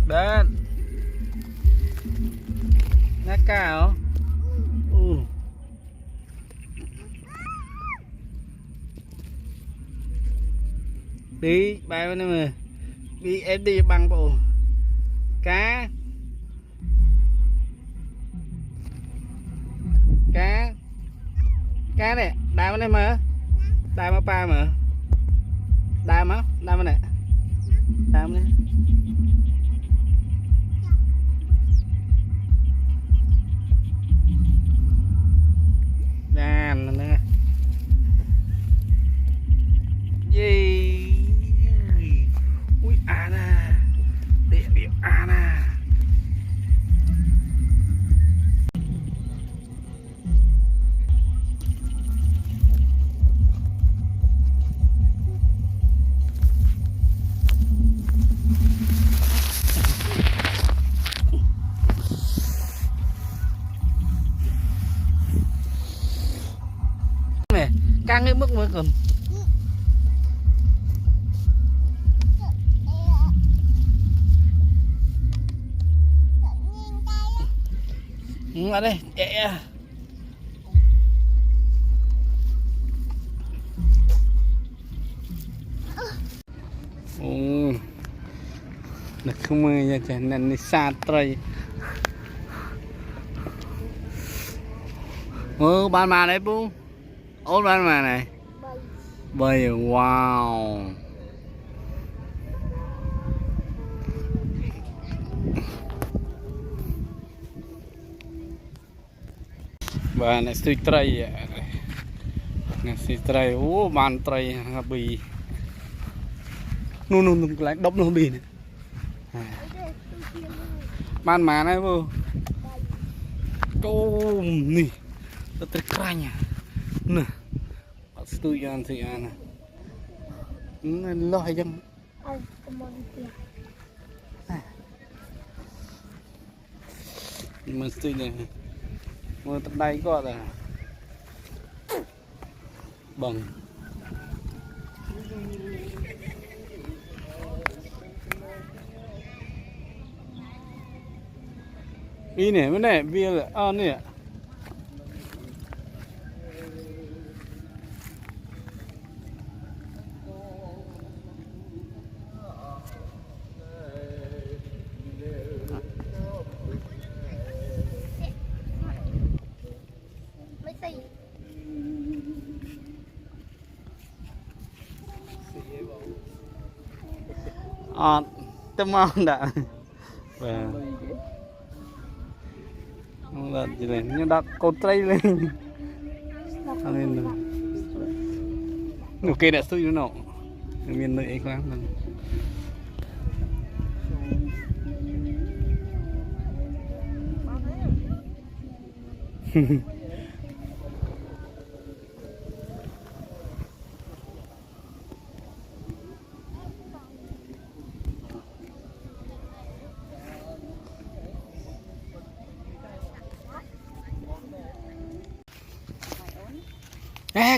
Bên Nát cá hả? Đi bay bên đây mà đi em đi bằng bộ cá cá cá này đai bên đây mà đai mà pa mà đai bên này đai bên đây đàn nữa gì ui nè địa điểm nè nè căng cái mức mới cầm ở đây chạy được không mưa nha trời nên đi xa trời ban mà đấy bu ôn ban mà này bơi wow và này suy tray này suy tray bàn tray bì nung lại đốc nó bì này ban mà này vô tôm nè nó terkranya nè bắt tui ăn thì ăn nè lo hay chăng mình tui này mưa từ đây có là bằng đi nè bên này bia là nè tâm mong đã và là gì này nhưng đặt cột tray lên lên nụ kia đã xui nó miền nơi ấy lắm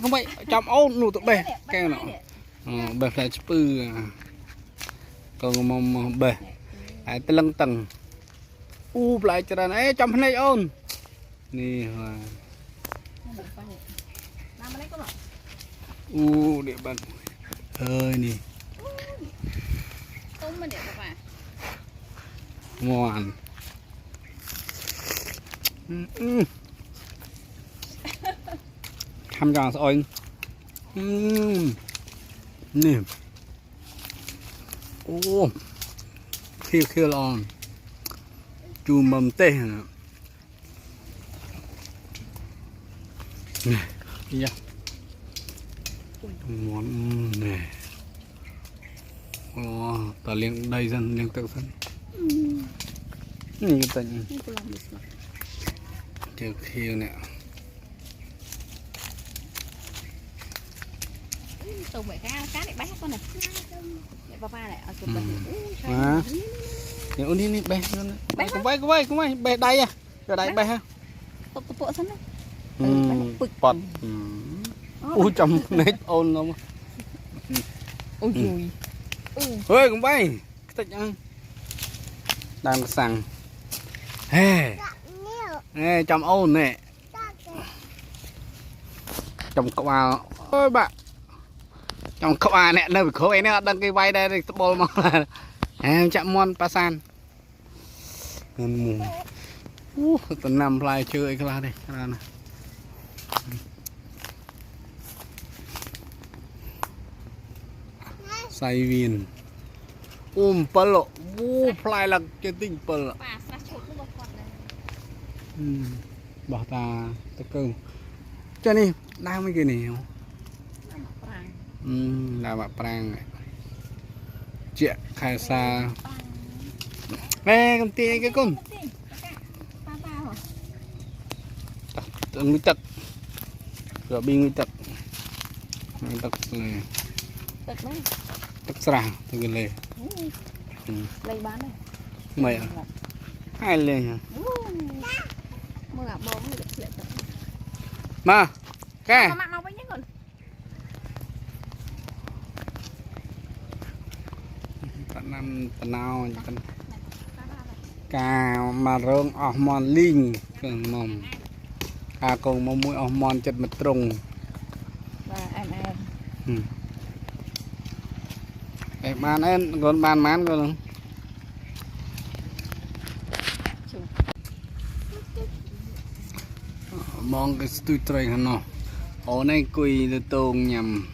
không vậy chậm ôn nụ tụi bè cái nào bè phải spư còn mong bè ai tới lăng tầng lại cho ra ấy chậm này ôn nè địa bàn ơi nè ngoan tham gia rồi nè khiêu lon chu mầm tê nè nha món nè ta liêng đây dân liêng tự dân nhìn cái tình khiêu nè tôm vậy cá này bé con này để papa này ở chụp bình để ôn đi bé cũng bay bé đây à rồi đây bé ha tụt bộ thân đấy bọt trong nét ôn không ôi ơi cũng bay thích ăn đang sang ê trong ôn nè trong cậu à ôi bạn trong cậu à nè nơi khối nè đang cái vai đây bol mà là chạm mon pasan tuần năm lại chơi cái là đây cái này say viên pelo fly là cái tinh pelo bỏ ta cơ cho nên đang mấy cái này không là bà prang chị khai xa ê công ty cái con người tật rồi bị người tật này tật sàng từ cái lề lấy bán này mày hai lề nhỉ mà cái năm tận nào cà mà rong mòn linh cần mồm còn mong mũi mòn chật mật trùng em bàn em còn bàn mán còn mong cái stui tray hả nó ở này quỳ từ tông nhầm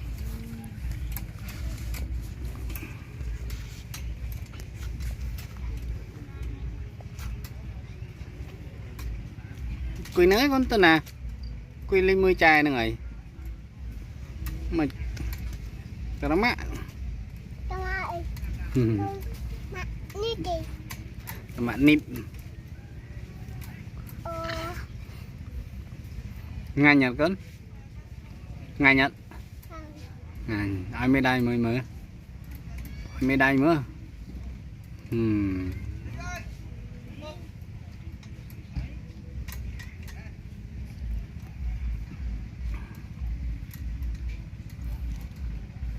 quỳ nới con tên à quỳ lên 10 chai nữa rồi mà cái đó mạ mạ nít ngày nhật cấn ngày nhật ai mới đây mới mới mới đây mới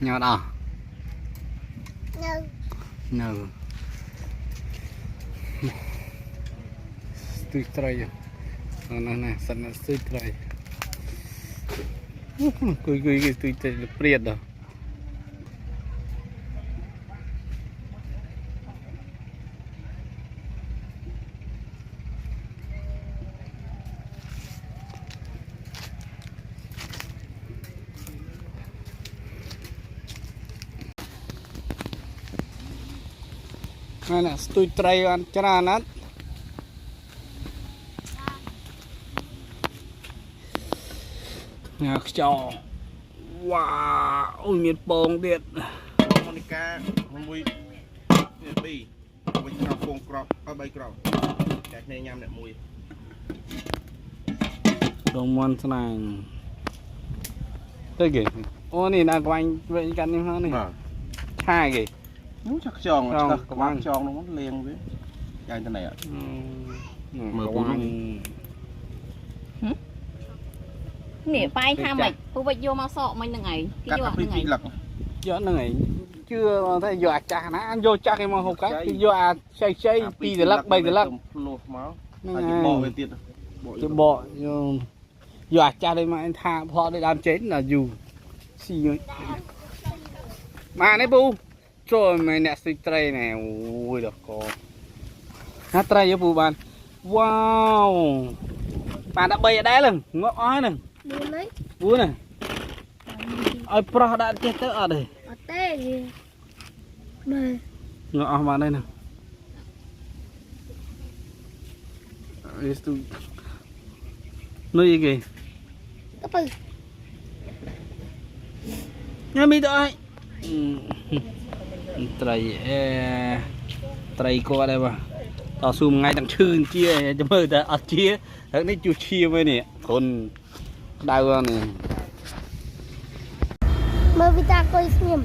nhau đâu no stui tray này sẵn stui tray cái stui tray là priệt đó này là stui tray ăn chả nát nhà cho wow ôi miền bông điện Monica mùi bì với nó phồng crop ở bay crop cái này nhâm lại mùi đồng môn thế này tới kì ô này là quanh vậy căn như thế này hai kì nếu chắc tròn có bán tròn nó mất liền với cái này ạ mở cuốn nè vai tham mày tôi vậy vô mau sọ mình ngày cái vô ngày giờ này chưa thấy giờ chả nó ăn vô chắc cái mà hộp cái vô xây pi từ lắc bay từ lắc máu bỏ về tiệt bỏ giờ cha đây mà anh tha họ để làm chết là dù xì mà này bu rồi mày nè xì tray này ui được con hát tray với bu bạn wow bạn đã bay ở đây lần ngó ói nè bú này ơi pro đã chết tới ở đây ngó vào đây nè nơi gì kì nhà mi thôi tray co đây mà tao zoom ngay đằng chư chia cho mơ ta ở chia thằng này chú chia với nè còn đau nè mơ vi ta coi xem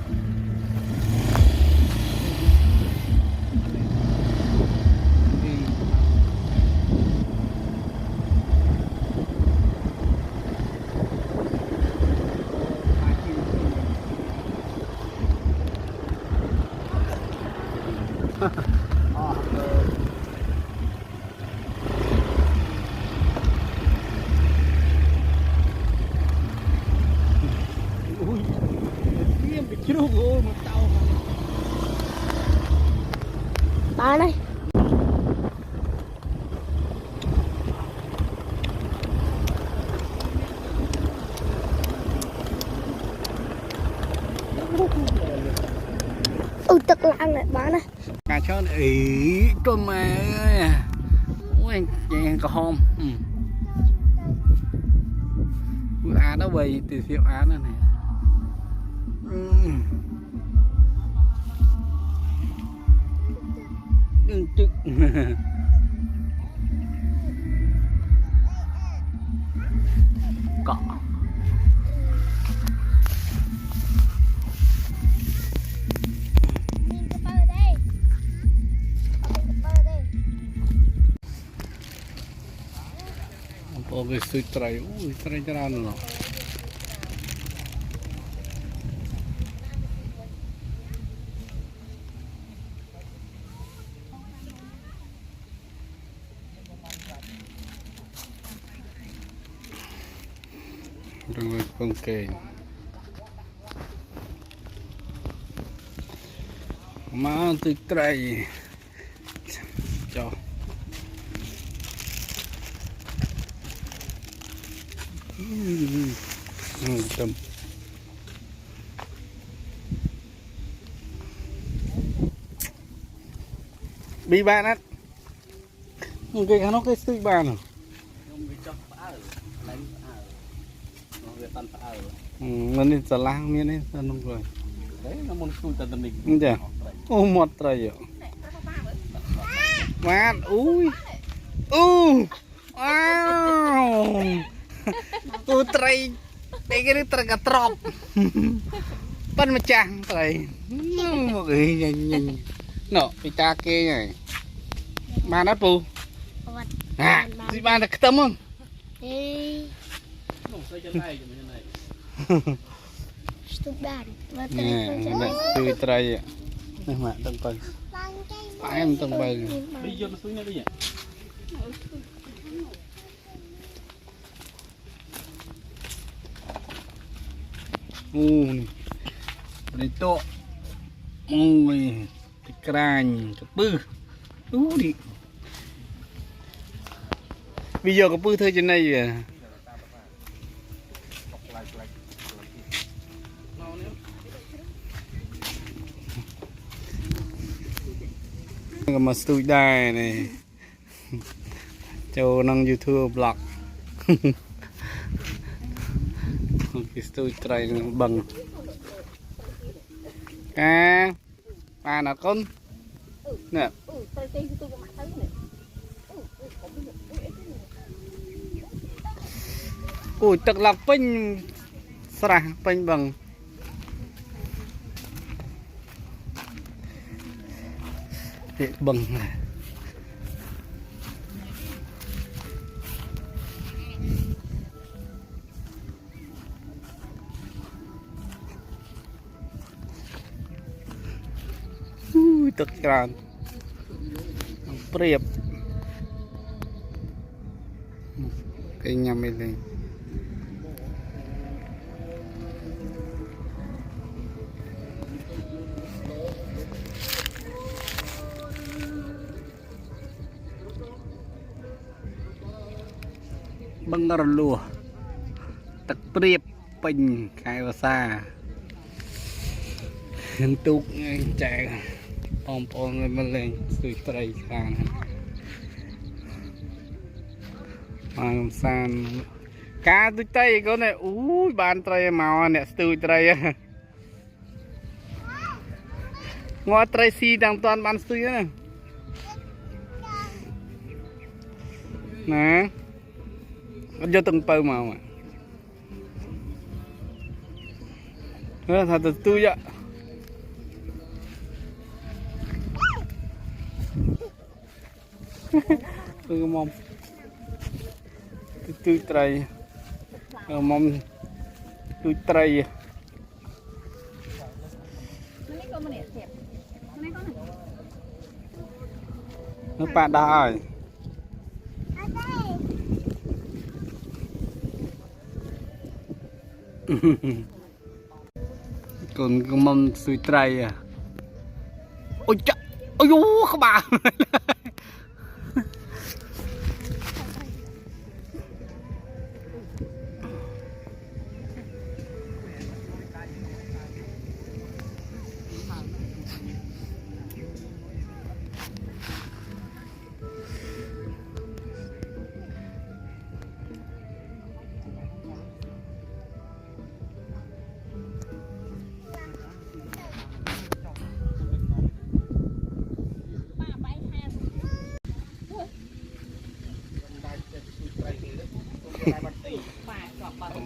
Bán đây. Tức lặng lại bán này. Cá chó này ý tôi mẹ ơi. Ui anh có hôm. Á đó vậy từ phiếu á nữa này. Đừng trực. Cọ. Cái suy trai, trai ra nữa. Rồi con kề. Má suy trai. Cho. Tâm bị bạn á cái nó cái suy bàn rồi nó nên sờ lang miếng ấy nó rồi đấy nó muốn chui tận mình như thế ô một trời ạ man ui wow trời đây cái trời cả trọc bên mà chàng trời một cái nhìn nọ bị ta kia này mà nó pu à gì bạn được tâm không từ trời nhưng mà tầng tầng phải em tầng bờ bây giờ nó xuống đây đi to ôi cái cành cái bự đi bây giờ có bự thôi trên này à mà studio đài này cho năng YouTube blog cái studio này bằng à bà nào con nè ui thật là pin sra pin bằng để bằng này tức ra priệp cái nhà mình này băng ra lùa tức priệp pin khai vào xa hình tục chạy pom mình lên suy trai sang mang san cá tôi tay có này ui bàn trai màu này suy trai ngõ trai si đang toàn bàn suy này nè vô từng bờ màu mà thật tôi vậy tôi mong tôi trai mong tôi trai nó bạn đã rồi còn mong tôi trai à ôi trời ôi dú các bạn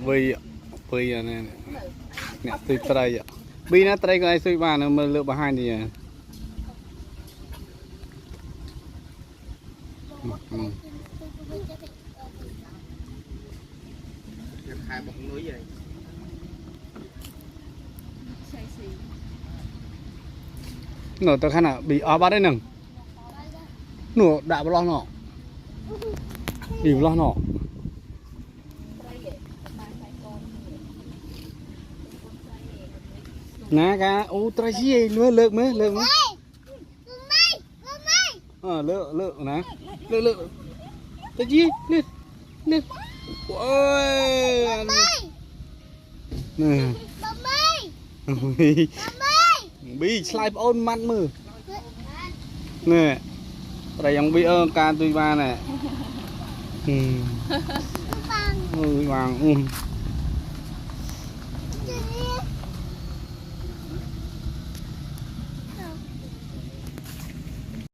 vì vì này nè tùy trai ạ vì nó trai cái suy bà nó mà lựa bà hai thì hai một núi vậy nổ tao khăn à bị ó ba đấy nừng nổ đã bao nọ bị bao nọ nè cá u trai gì nữa lựa mới lựa mới lựa nè lựa trai gì lên lên ôi nè bị slide on mặn mưa nè đây giống bị ơn ca tùy ba nè vàng